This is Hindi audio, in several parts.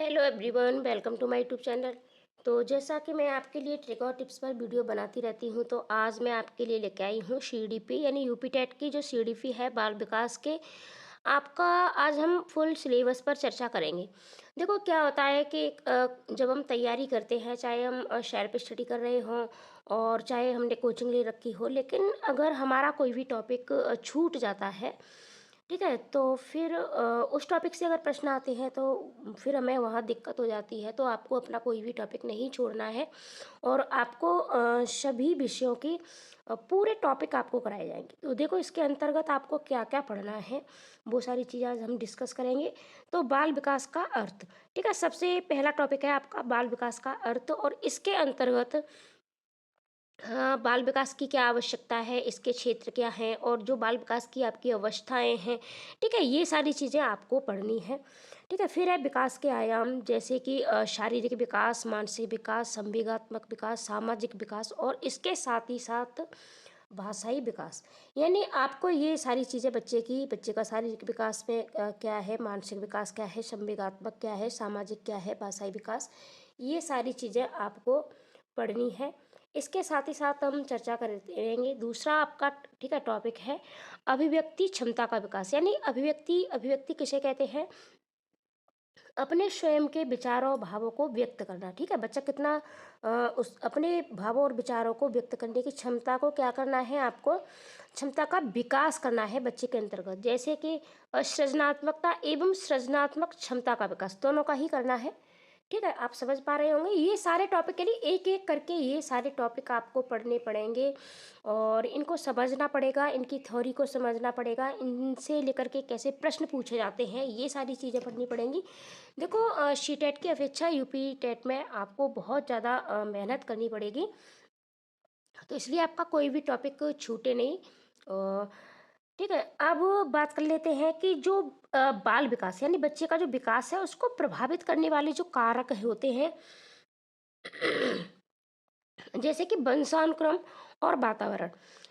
Hello everyone, welcome to my YouTube channel. तो जैसा कि मैं आपके लिए ट्रिक और टिप्स पर वीडियो बनाती रहती हूं, तो आज मैं आपके लिए लेके आई हूं सीडीपी यानी यूपी टेट की जो सीडीपी है बाल विकास के आपका। आज हम फुल सिलेबस पर चर्चा करेंगे। देखो क्या होता है कि जब हम तैयारी करते हैं, चाहे हम शहर पे स्टडी कर रहे हों और चाहे हमने कोचिंग ले रखी हो, लेकिन अगर हमारा कोई भी टॉपिक छूट जाता है, ठीक है, तो फिर उस टॉपिक से अगर प्रश्न आते हैं तो फिर हमें वहाँ दिक्कत हो जाती है। तो आपको अपना कोई भी टॉपिक नहीं छोड़ना है और आपको सभी विषयों की पूरे टॉपिक आपको कराए जाएंगे। तो देखो इसके अंतर्गत आपको क्या क्या पढ़ना है, वो सारी चीज़ें आज हम डिस्कस करेंगे। तो बाल विकास का अर्थ, ठीक है, सबसे पहला टॉपिक है आपका बाल विकास का अर्थ। और इसके अंतर्गत हाँ, बाल विकास की क्या आवश्यकता है, इसके क्षेत्र क्या हैं और जो बाल विकास की आपकी अवस्थाएं हैं, ठीक है, ये सारी चीज़ें आपको पढ़नी है। ठीक है, फिर है विकास के आयाम, जैसे कि शारीरिक विकास, मानसिक विकास, संवेगात्मक विकास, सामाजिक विकास और इसके साथ ही साथ भाषाई विकास। यानी आपको ये सारी चीज़ें बच्चे का शारीरिक विकास में क्या है, मानसिक विकास क्या है, संवेगात्मक क्या है, सामाजिक क्या है, भाषाई विकास, ये सारी चीज़ें आपको पढ़नी है। इसके साथ ही साथ हम चर्चा करेंगे दूसरा आपका, ठीक है, टॉपिक है अभिव्यक्ति क्षमता का विकास। यानी अभिव्यक्ति अभिव्यक्ति किसे कहते हैं, अपने स्वयं के विचारों और भावों को व्यक्त करना। ठीक है, बच्चा कितना उस अपने भावों और विचारों को व्यक्त करने की क्षमता को क्या करना है, आपको क्षमता का विकास करना है बच्चे के अंतर्गत। जैसे कि सृजनात्मकता एवं सृजनात्मक क्षमता का विकास दोनों का ही करना है। ठीक है, आप समझ पा रहे होंगे। ये सारे टॉपिक के लिए एक एक करके ये सारे टॉपिक आपको पढ़ने पड़ेंगे और इनको समझना पड़ेगा, इनकी थ्योरी को समझना पड़ेगा, इनसे लेकर के कैसे प्रश्न पूछे जाते हैं, ये सारी चीज़ें पढ़नी पड़ेंगी। देखो सी टेट की अपेक्षा यूपी टेट में आपको बहुत ज़्यादा मेहनत करनी पड़ेगी, तो इसलिए आपका कोई भी टॉपिक छूटे नहीं। ठीक है, अब बात कर लेते हैं कि जो बाल विकास यानी बच्चे का जो विकास है उसको प्रभावित करने वाले जो कारक होते हैं, जैसे कि वंशानुक्रम और वातावरण।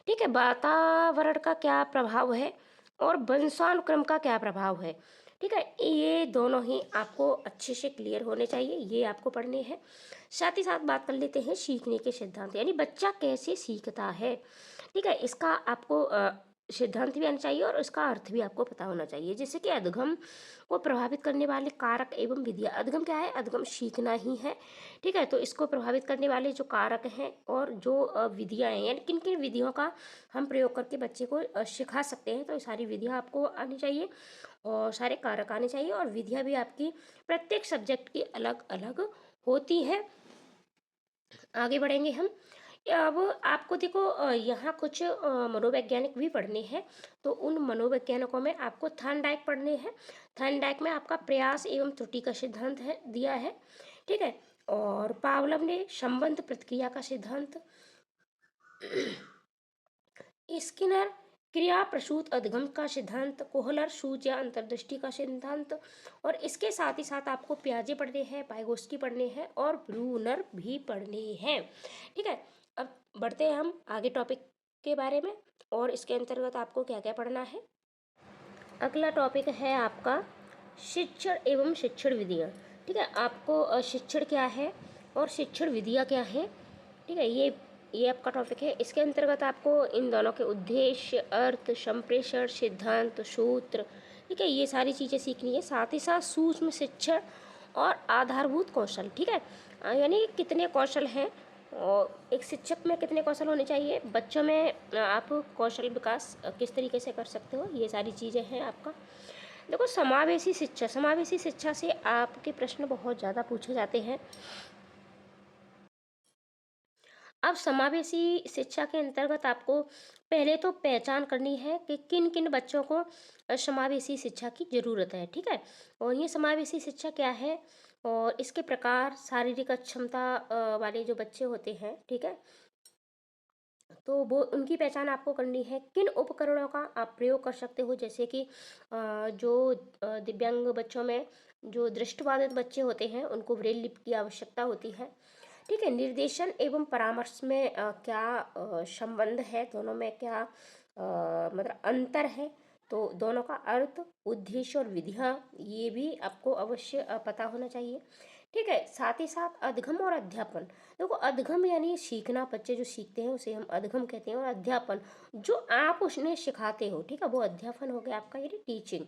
ठीक है, वातावरण का क्या प्रभाव है और वंशानुक्रम का क्या प्रभाव है, ठीक है, ये दोनों ही आपको अच्छे से क्लियर होने चाहिए, ये आपको पढ़ने हैं। साथ ही साथ बात कर लेते हैं सीखने के सिद्धांत, यानी बच्चा कैसे सीखता है। ठीक है, इसका आपको सिद्धांत भी आना चाहिए और उसका अर्थ भी आपको पता होना चाहिए। जैसे कि अधगम को प्रभावित करने वाले कारक एवं विधियाँ। अधगम क्या है, अधगम सीखना ही है। ठीक है, तो इसको प्रभावित करने वाले जो कारक हैं और जो विधियाँ हैं, यानी किन किन विधियों का हम प्रयोग करके बच्चे को सिखा सकते हैं, तो ये सारी विधियाँ आपको आनी चाहिए और सारे कारक आने चाहिए। और विधियाँ भी आपकी प्रत्येक सब्जेक्ट की अलग अलग होती है। आगे बढ़ेंगे हम। अब आपको देखो यहाँ कुछ मनोवैज्ञानिक भी पढ़ने हैं, तो उन मनोवैज्ञानिकों में आपको थॉर्नडाइक पढ़ने हैं। थॉर्नडाइक में आपका प्रयास एवं त्रुटि का सिद्धांत है दिया है। ठीक है, और पावलव ने संबंध प्रतिक्रिया का सिद्धांत, स्किनर क्रिया प्रसूत अधिगम का सिद्धांत, कोहलर सूच या अंतर्दृष्टि का सिद्धांत। और इसके साथ ही साथ आपको प्याजे पढ़ने हैं, पाइगोस्की पढ़ने हैं और ब्रूनर भी पढ़ने हैं। ठीक है, अब बढ़ते हैं हम आगे टॉपिक के बारे में और इसके अंतर्गत आपको क्या क्या पढ़ना है। अगला टॉपिक है आपका शिक्षण एवं शिक्षण विधियाँ। ठीक है, आपको शिक्षण क्या है और शिक्षण विधियाँ क्या है, ठीक है, ये आपका टॉपिक है। इसके अंतर्गत आपको इन दोनों के उद्देश्य, अर्थ, संप्रेषण, सिद्धांत, सूत्र, ठीक है, ये सारी चीज़ें सीखनी है। साथ ही साथ सूक्ष्म शिक्षण और आधारभूत कौशल। ठीक है, यानी कितने कौशल हैं और एक शिक्षक में कितने कौशल होने चाहिए, बच्चों में आप कौशल विकास किस तरीके से कर सकते हो, ये सारी चीज़ें हैं आपका। देखो समावेशी शिक्षा से आपके प्रश्न बहुत ज़्यादा पूछे जाते हैं। अब समावेशी शिक्षा के अंतर्गत आपको पहले तो पहचान करनी है कि किन किन बच्चों को समावेशी शिक्षा की ज़रूरत है। ठीक है, और ये समावेशी शिक्षा क्या है और इसके प्रकार, शारीरिक अक्षमता वाले जो बच्चे होते हैं, ठीक है, तो वो उनकी पहचान आपको करनी है। किन उपकरणों का आप प्रयोग कर सकते हो, जैसे कि जो दिव्यांग बच्चों में जो दृष्टिबाधित बच्चे होते हैं उनको ब्रेल लिपि की आवश्यकता होती है। ठीक है, निर्देशन एवं परामर्श में क्या संबंध है, दोनों में क्या मतलब अंतर है, तो दोनों का अर्थ, उद्देश्य और विधियाँ ये भी आपको अवश्य पता होना चाहिए। ठीक है, साथ ही साथ अधगम और अध्यापन। देखो, अधगम यानी सीखना, बच्चे जो सीखते हैं उसे हम अधगम कहते हैं, और अध्यापन जो आप उसने सिखाते हो, ठीक है, वो अध्यापन हो गया आपका, यानी टीचिंग।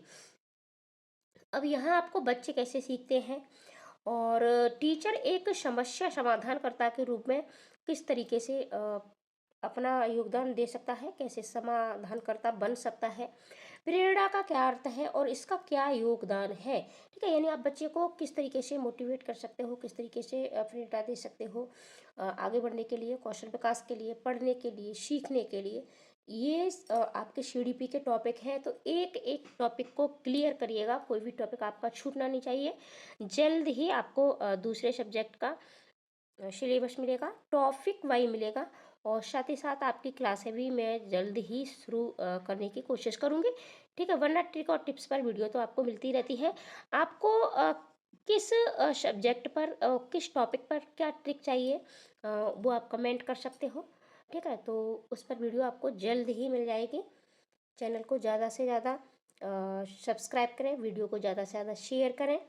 अब यहाँ आपको बच्चे कैसे सीखते हैं, और टीचर एक समस्या समाधानकर्ता के रूप में किस तरीके से अपना योगदान दे सकता है, कैसे समाधानकर्ता बन सकता है, प्रेरणा का क्या अर्थ है और इसका क्या योगदान है। ठीक है, यानी आप बच्चे को किस तरीके से मोटिवेट कर सकते हो, किस तरीके से प्रेरणा दे सकते हो आगे बढ़ने के लिए, कौशल विकास के लिए, पढ़ने के लिए, सीखने के लिए। ये आपके सीडीपी के टॉपिक हैं, तो एक एक टॉपिक को क्लियर करिएगा, कोई भी टॉपिक आपका छूटना नहीं चाहिए। जल्द ही आपको दूसरे सब्जेक्ट का सिलेबस मिलेगा, टॉपिक वाइज मिलेगा, और साथ ही साथ आपकी क्लासें भी मैं जल्द ही शुरू करने की कोशिश करूँगी। ठीक है, वरना ट्रिक और टिप्स पर वीडियो तो आपको मिलती रहती है। आपको किस सब्जेक्ट पर, किस टॉपिक पर क्या ट्रिक चाहिए, वो आप कमेंट कर सकते हो। ठीक है, तो उस पर वीडियो आपको जल्द ही मिल जाएगी। चैनल को ज़्यादा से ज़्यादा सब्सक्राइब करें, वीडियो को ज़्यादा से ज़्यादा शेयर करें।